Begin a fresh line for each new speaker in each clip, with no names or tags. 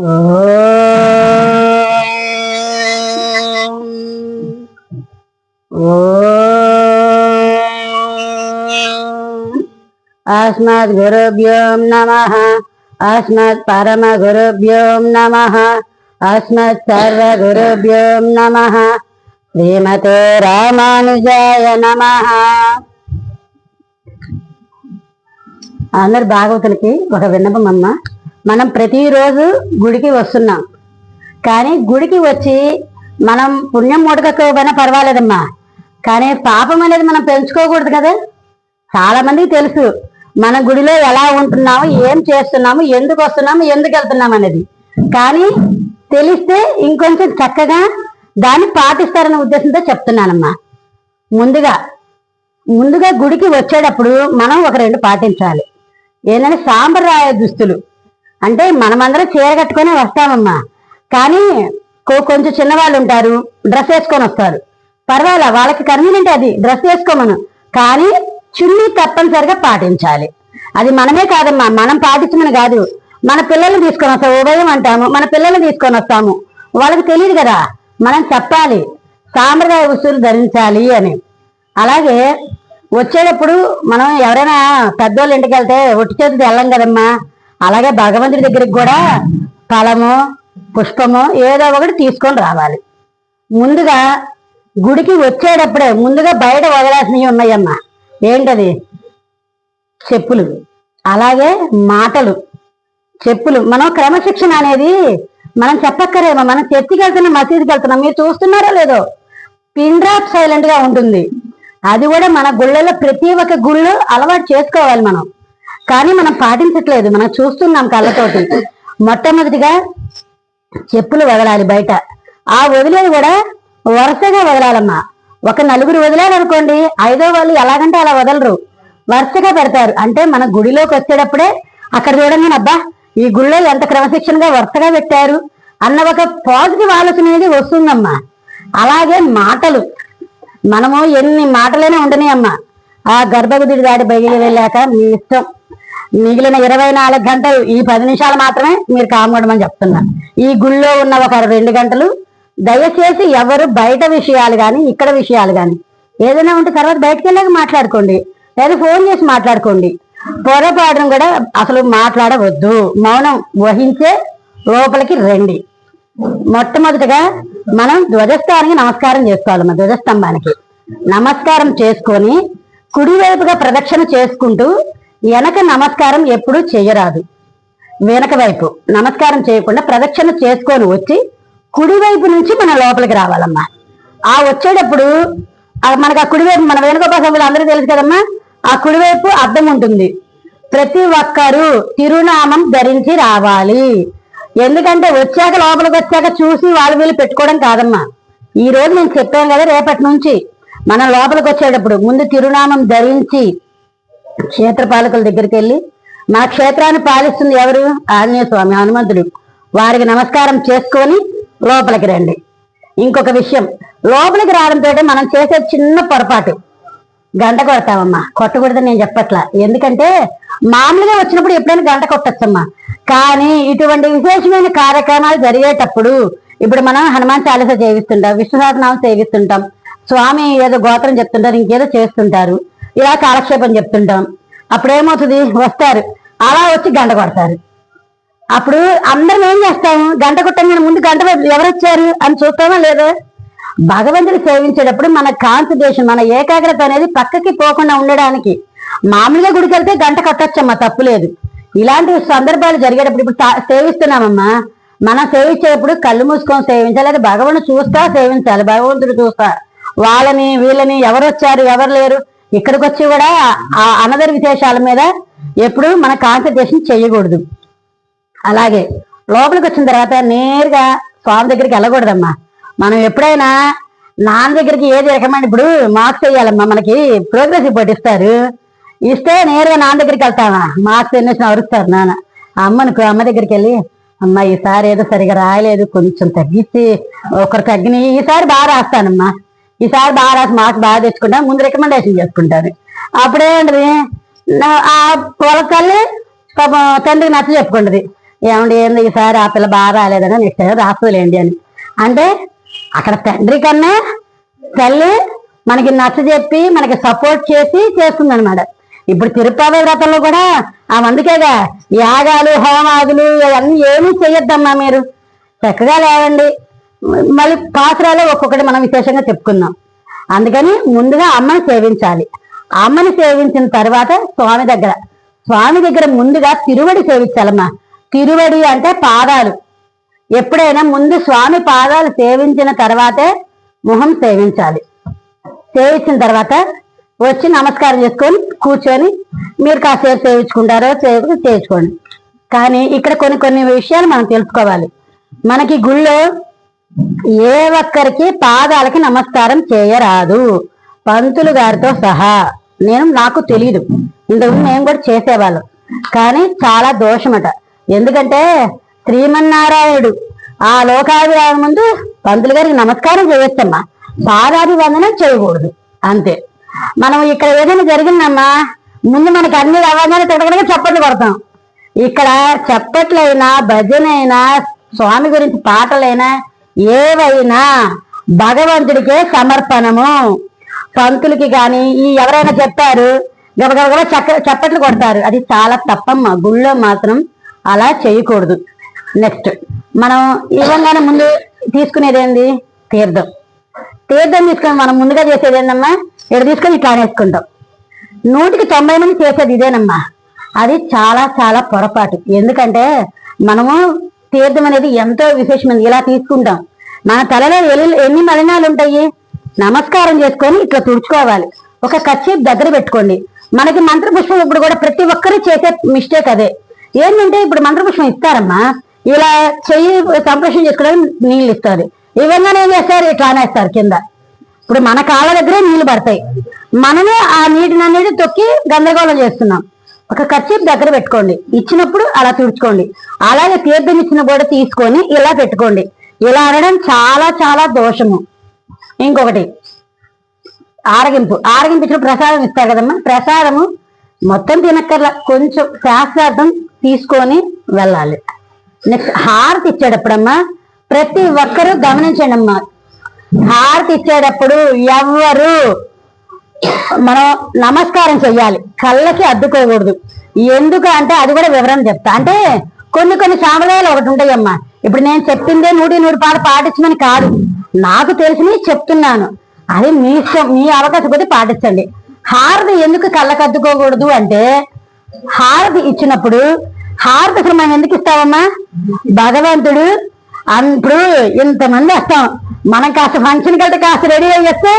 अस्मद् गुरुभ्यो नमः। अस्मत् परम गुरुभ्यो नमः। अस्मत् सर्व गुरुभ्यो नमः। శ్రీమతే రామానుజాయ నమః. అందరు భాగవతులకి ఒక విన్నపం అమ్మ. మనం ప్రతిరోజు గుడికి వస్తున్నాం, కానీ గుడికి వచ్చి మనం పుణ్యం మూటకపోయినా పర్వాలేదమ్మా, కానీ పాపం అనేది మనం పెంచుకోకూడదు కదా. చాలా మందికి తెలుసు మన గుడిలో ఎలా ఉంటున్నాము, ఏం చేస్తున్నాము, ఎందుకు వస్తున్నాము, ఎందుకు వెళ్తున్నాము అనేది. కానీ తెలిస్తే ఇంకొంచెం చక్కగా దాన్ని పాటిస్తారనే ఉద్దేశంతో చెప్తున్నానమ్మా. ముందుగా గుడికి వచ్చేటప్పుడు మనం ఒక రెండు పాటించాలి. ఏంటంటే సాంప్రదాయ దుస్తులు అంటే మనమందరం చీర కట్టుకొని వస్తామమ్మా, కానీ కొంచెం చిన్నవాళ్ళు ఉంటారు, డ్రెస్ వేసుకొని వస్తారు. పర్వాలే, వాళ్ళకి కన్వీనియంట్ అది డ్రెస్ వేసుకోమను, కానీ చున్నీ తప్పనిసరిగా పాటించాలి. అది మనమే కాదమ్మా, మనం పాటించమని కాదు, మన పిల్లల్ని తీసుకొని వస్తాం. ఉదయం అంటాము, మన పిల్లల్ని తీసుకొని వస్తాము, వాళ్ళకి తెలియదు కదా, మనం చెప్పాలి సాంప్రదాయ దుస్తులు ధరించాలి అని. అలాగే వచ్చేటప్పుడు మనం ఎవరైనా పెద్దోళ్ళ ఇంటికి వెళ్తే ఒట్టి చేతికి వెళ్ళం కదమ్మా, అలాగే భగవంతుడి దగ్గరికి కూడా ఫలము పుష్పము ఏదో ఒకటి తీసుకొని రావాలి. ముందుగా గుడికి వచ్చేటప్పుడే ముందుగా బయట వదలాల్సినవి ఉన్నాయమ్మా. ఏంటది? చెప్పులు, అలాగే మాటలు. చెప్పులు మనం క్రమశిక్షణ అనేది మనం చెప్పక్కరేమో, మనం చర్చికి వెళ్తున్నాం, మసీదుకి వెళ్తున్నాం, మీరు చూస్తున్నారో లేదో పిన్ డ్రాప్ సైలెంట్ గా ఉంటుంది. అది కూడా మన గుళ్ళలో ప్రతి ఒక్క గుళ్ళు అలవాటు చేసుకోవాలి మనం, కానీ మనం పాటించట్లేదు, మనం చూస్తున్నాం కళ్ళతోటి. మొట్టమొదటిగా చెప్పులు వదలాలి బయట. ఆ వదిలేది కూడా వరుసగా వదలాలమ్మా. ఒక నలుగురు వదిలారనుకోండి, ఐదో వాళ్ళు ఎలాగంటే అలా వదలరు, వరుసగా పెడతారు. అంటే మన గుడిలోకి వచ్చేటప్పుడే అక్కడ చూడంగానే అబ్బా ఈ గుళ్ళో ఎంత క్రమశిక్షణగా వరుసగా పెట్టారు అన్న ఒక పాజిటివ్ ఆలోచన అనేది వస్తుందమ్మా. అలాగే మాటలు, మనము ఎన్ని మాటలైనా ఉండని అమ్మా, ఆ గర్భగుడి దాడి బయలు వెళ్ళాక మీ ఇష్టం, మిగిలిన 24 గంటలు ఈ 10 నిమిషాలు మాత్రమే మీరు కామడమని చెప్తున్నా. ఈ గుళ్ళో ఉన్న ఒక 2 గంటలు దయచేసి ఎవరు బయట విషయాలు కానీ ఇక్కడ విషయాలు కానీ ఏదైనా ఉంటే తర్వాత బయటకు వెళ్ళాక మాట్లాడుకోండి, లేదా ఫోన్ చేసి మాట్లాడుకోండి. పొరపాటును కూడా అసలు మాట్లాడవద్దు, మౌనం వహించే లోపలికి రండి. మొట్టమొదటిగా మనం ధ్వజస్థానానికి నమస్కారం చేసుకోవాలమ్మా. ధ్వజస్తంభానికి నమస్కారం చేసుకొని కుడివైపుగా ప్రదక్షిణ చేసుకుంటూ, వెనక నమస్కారం ఎప్పుడూ చేయరాదు, వెనక వైపు నమస్కారం చేయకుండా ప్రదక్షిణ చేసుకొని వచ్చి కుడివైపు నుంచి మనం లోపలికి రావాలమ్మా. ఆ వచ్చేటప్పుడు మనకు ఆ కుడివైపు మన వేణుగోపాల సభ్యులు అందరూ తెలుసు కదమ్మా, ఆ కుడివైపు అద్దం ఉంటుంది. ప్రతి ఒక్కరూ తిరునామం ధరించి రావాలి. ఎందుకంటే వచ్చాక లోపలికి వచ్చాక చూసి వాళ్ళు వీళ్ళు పెట్టుకోవడం కాదమ్మా. ఈ రోజు నేను చెప్పాను కదా, రేపటి నుంచి మనం లోపలికి వచ్చేటప్పుడు ముందు తిరునామం ధరించి క్షేత్రపాలకుల దగ్గరికి వెళ్ళి, మా క్షేత్రాన్ని పాలిస్తుంది ఎవరు? ఆంజనేయ స్వామి, హనుమంతుడు, వారికి నమస్కారం చేసుకొని లోపలికి రండి. ఇంకొక విషయం, లోపలికి రావడంతో మనం చేసే చిన్న పొరపాటు, గంట కొడతామమ్మా. కొట్టకూడదని నేను చెప్పట్లా, ఎందుకంటే మామూలుగా వచ్చినప్పుడు ఎప్పుడైనా గంట కొట్టచ్చమ్మా, కానీ ఇటువంటి విశేషమైన కార్యక్రమాలు జరిగేటప్పుడు, ఇప్పుడు మనం హనుమాన్ చాలీసా సేవిస్తుంటాం, విష్ణు సహస్రనామం సేవిస్తుంటాం, స్వామి ఏదో గోత్రం చెప్తుంటారు, ఇంకేదో చేస్తుంటారు, ఇలా కాలక్షేపం చెప్తుంటాం. అప్పుడు ఏమవుతుంది, వస్తారు, అలా వచ్చి గంట కొడతారు. అప్పుడు అందరం ఏం చేస్తాము, గంట కొట్టంగానే ముందు గంట ఎవరు వచ్చారు అని చూస్తామా లేదా? భగవంతుని సేవించేటప్పుడు మన కాన్సన్ట్రేషన్, మన ఏకాగ్రత అనేది పక్కకి పోకుండా ఉండడానికి మామూలుగా గుడికి వెళ్తే గంట కొట్టొచ్చమ్మా, తప్పులేదు. ఇలాంటి సందర్భాలు జరిగేటప్పుడు, ఇప్పుడు సేవిస్తున్నామమ్మా, మనం సేవించేటప్పుడు కళ్ళు మూసుకొని సేవించాలి, లేదా భగవంతుడు చూస్తా సేవించాలి. భగవంతుడు చూస్తా వాళ్ళని వీళ్ళని, ఎవరు వచ్చారు ఎవరు లేరు, ఇక్కడికి వచ్చి కూడా ఆ అనదర్ విశేషాల మీద ఎప్పుడు మన కాన్సన్ట్రేషన్ చేయకూడదు. అలాగే లోపలికి వచ్చిన తర్వాత నేరుగా స్వామి దగ్గరికి వెళ్ళకూడదమ్మా. మనం ఎప్పుడైనా నాన్న దగ్గరికి ఏది రికమెండ్, ఇప్పుడు మార్క్స్ వేయాలమ్మా, మనకి ప్రోగ్రెస్ రిపోర్ట్ ఇస్తారు, ఇస్తే నేరుగా నాన్న దగ్గరికి వెళ్తామా, మార్క్స్ ఎన్ని అరుస్తారు నాన్న. అమ్మనుకో, అమ్మ దగ్గరికి వెళ్ళి, అమ్మ ఈసారి ఏదో సరిగా రాయలేదు, కొంచెం తగ్గించి ఒకరు తగ్గిన, ఈసారి బాగా రాస్తానమ్మా, ఈసారి బాగా రాసి మార్క్స్ బాగా తెచ్చుకుంటా, ముందు రికమెండేషన్ చేసుకుంటారు. అప్పుడేమంటది, ఆ వాళ్ళ తల్లి తండ్రికి నచ్చ చెప్పుకుంటది, ఏమండి ఏంది ఈసారి ఆ పిల్ల బాగా రాలేదని నెక్స్ట్ రాస్తుందిలేండి అని. అంటే అక్కడ తండ్రి కన్నా తల్లి మనకి నచ్చ చెప్పి మనకి సపోర్ట్ చేసి చేస్తుంది అనమాట. ఇప్పుడు తిరుపతి వ్రతంలో కూడా అందుకేగా యాగాలు హోమాదులు అవన్నీ ఏమీ చెయ్యొద్దమ్మా, మీరు చక్కగా లేవండి. మళ్ళీ పాత్రలో ఒక్కొక్కటి మనం విశేషంగా చెప్పుకుందాం. అందుకని ముందుగా అమ్మని సేవించాలి. అమ్మని సేవించిన తర్వాత స్వామి దగ్గర ముందుగా తిరువడి సేవించాలమ్మా. తిరువడి అంటే పాదాలు. ఎప్పుడైనా ముందు స్వామి పాదాలు సేవించిన తర్వాతే మొహం సేవించాలి. సేవించిన తర్వాత వచ్చి నమస్కారం చేసుకొని కూర్చొని మీరు కాసేపు సేవించుకుంటారో చేయించుకోండి. కానీ ఇక్కడ కొన్ని విషయాలు మనం తెలుసుకోవాలి. మనకి గుళ్ళో ఏ ఒక్కరికి పాదాలకి నమస్కారం చేయరాదు, పంతులు గారితో సహా. నాకు తెలియదు, ఇంతకుముందు మేము కూడా చేసేవాళ్ళం. కానీ చాలా దోషమట. ఎందుకంటే శ్రీమన్నారాయణుడు ఆ లోకాభిరామ ముందు పంతులు గారికి నమస్కారం చేయొచ్చమ్మా, పాదాభివందనం చేయకూడదు అంతే. మనం ఇక్కడ ఏదైనా జరిగిందమ్మా, ముందు మనకి అన్ని అవ్వగానే తిరగడానికి చప్పట్లు కొడతాం. ఇక్కడ చప్పట్లైనా భజనైనా స్వామి గురించి పాటలైనా ఏవైనా భగవంతుడికే సమర్పణము. పంతులకి కానీ ఎవరైనా చెప్తారు గబగబగా చప్పట్లు కొడతారు, అది చాలా తప్పమ్మా. గుళ్ళో మాత్రం అలా చేయకూడదు. నెక్స్ట్ మనం ఇవ్వగానే ముందు తీసుకునేది ఏంది? తీర్థం తీసుకొని మనం ముందుగా చేసేది ఏందమ్మా, ఇక్కడ తీసుకొని ఇట్లా వేసుకుంటాం. 100% మంది చేసేది ఇదేనమ్మా. అది చాలా చాలా పొరపాటు. ఎందుకంటే మనము తీర్థం అనేది ఎంతో విశేషమైనది. ఇలా తీసుకుంటాం, మన తలలో ఎన్ని మలినాలు ఉంటాయి. నమస్కారం చేసుకొని ఇట్లా తుడుచుకోవాలి. ఒక కర్చీఫ్ దగ్గర పెట్టుకోండి. మనకి మంత్రపుష్పం ఇప్పుడు కూడా ప్రతి ఒక్కరు చేసే మిస్టేక్ అదే. ఏంటంటే ఇప్పుడు మంత్రపుష్పం ఇస్తారమ్మా, ఇలా చెయ్యి సంప్రోషణ చేసుకోవడానికి నీళ్ళు ఇస్తారు. ఇవన్నీ ఏం చేస్తారు, ఇట్లా అనేస్తారు కింద. ఇప్పుడు మన కాళ్ళ దగ్గరే నీళ్లు పడతాయి, మనమే ఆ నీటినన్నిటి తొక్కి గందరగోళం చేస్తున్నాం. ఒక కర్చీఫ్ దగ్గర పెట్టుకోండి, ఇచ్చినప్పుడు అలా తుడుచుకోండి. అలాగే తీర్థం ఇచ్చిన కూడా తీసుకొని ఇలా పెట్టుకోండి. ఇలా అనడం చాలా చాలా దోషము. ఇంకొకటి ఆరగింపు ఇచ్చిన ప్రసాదం ఇస్తారు కదమ్మా, ప్రసాదము మొత్తం తినక్కర్లా, కొంచెం శాస్త్రార్థం తీసుకొని వెళ్ళాలి. నెక్స్ట్ హారతి ఇచ్చేటప్పుడమ్మా ప్రతి ఒక్కరూ గమనించండి అమ్మా, హారతి ఇచ్చేటప్పుడు ఎవ్వరు మనం నమస్కారం చెయ్యాలి, కళ్ళకి అద్దుకోకూడదు. ఎందుకు అంటే అది కూడా వివరణ చెప్తా. అంటే కొన్ని సాంప్రదాయాలు ఒకటి ఉంటాయమ్మా. ఇప్పుడు నేను చెప్పిందే 100 పాలు పాటించమని కాదు, నాకు తెలిసినవి చెప్తున్నాను. అది మీ ఇష్టం, మీ అవకాశం కొద్ది పాటించండి. హారతి ఎందుకు కళ్ళకి అద్దుకోకూడదు అంటే, హారతి ఇచ్చినప్పుడు హారతి అసలు మనం ఎందుకు ఇస్తామమ్మా, భగవంతుడు ఇప్పుడు ఇంతమంది వస్తాం, మనం కాస్త ఫంక్షన్కి వెళ్తే కాస్త రెడీ అయ్యేస్తే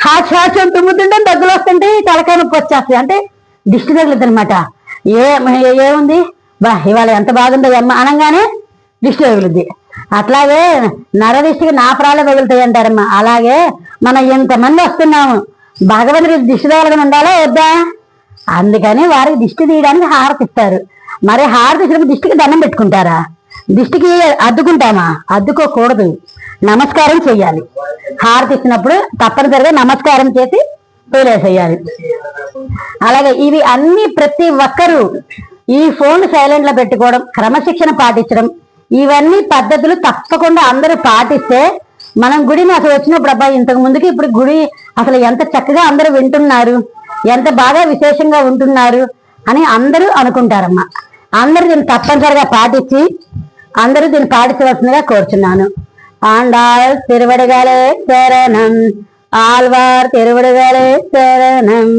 హాస్యం తుమ్ముతుంటే దగ్గులు వస్తుంటే తలకాయ నొప్పి వచ్చేస్తాయి. అంటే దిష్టి తగులుతుంది అనమాట. ఏముంది బా ఇవాళ ఎంత బాగుందో అమ్మ అనగానే దిష్టి తగులుద్ది. అట్లాగే నరదిష్టికి నా ప్రాణాలు తగులుతాయి అంటారమ్మా. అలాగే మనం ఇంతమంది వస్తున్నాము, భగవంతుడికి దిష్టి తగలగా ఉండాలా వద్దా? అందుకని వారికి దిష్టి తీయడానికి హారతి ఇస్తారు. మరి హారతి ఇచ్చినప్పుడు దిష్టికి దండం పెట్టుకుంటారా? దిష్టికి అద్దుకుంటామా? అద్దుకోకూడదు, నమస్కారం చెయ్యాలి. హారతి ఇచ్చినప్పుడు తప్పనిసరిగా నమస్కారం చేసి వదిలేసేయాలి. అలాగే ఇవి అన్ని ప్రతి ఒక్కరూ ఈ ఫోన్ సైలెంట్ లో పెట్టుకోవడం, క్రమశిక్షణ పాటించడం, ఇవన్నీ పద్ధతులు తప్పకుండా అందరూ పాటిస్తే మనం గుడిని అసలు వచ్చినప్పుడు అబ్బాయి ఇంతకు ముందుకి ఇప్పుడు గుడి అసలు ఎంత చక్కగా అందరూ వింటున్నారు, ఎంత బాగా విశేషంగా ఉంటున్నారు అని అందరూ అనుకుంటారమ్మా. అందరూ దీన్ని తప్పనిసరిగా పాటించి అందరూ దీన్ని పాటించవలసిందిగా కోరుచున్నాను. ఆండాళ్ తిరువడిగలే శరణం, ఆళ్వార్ తిరువడిగలే శరణం.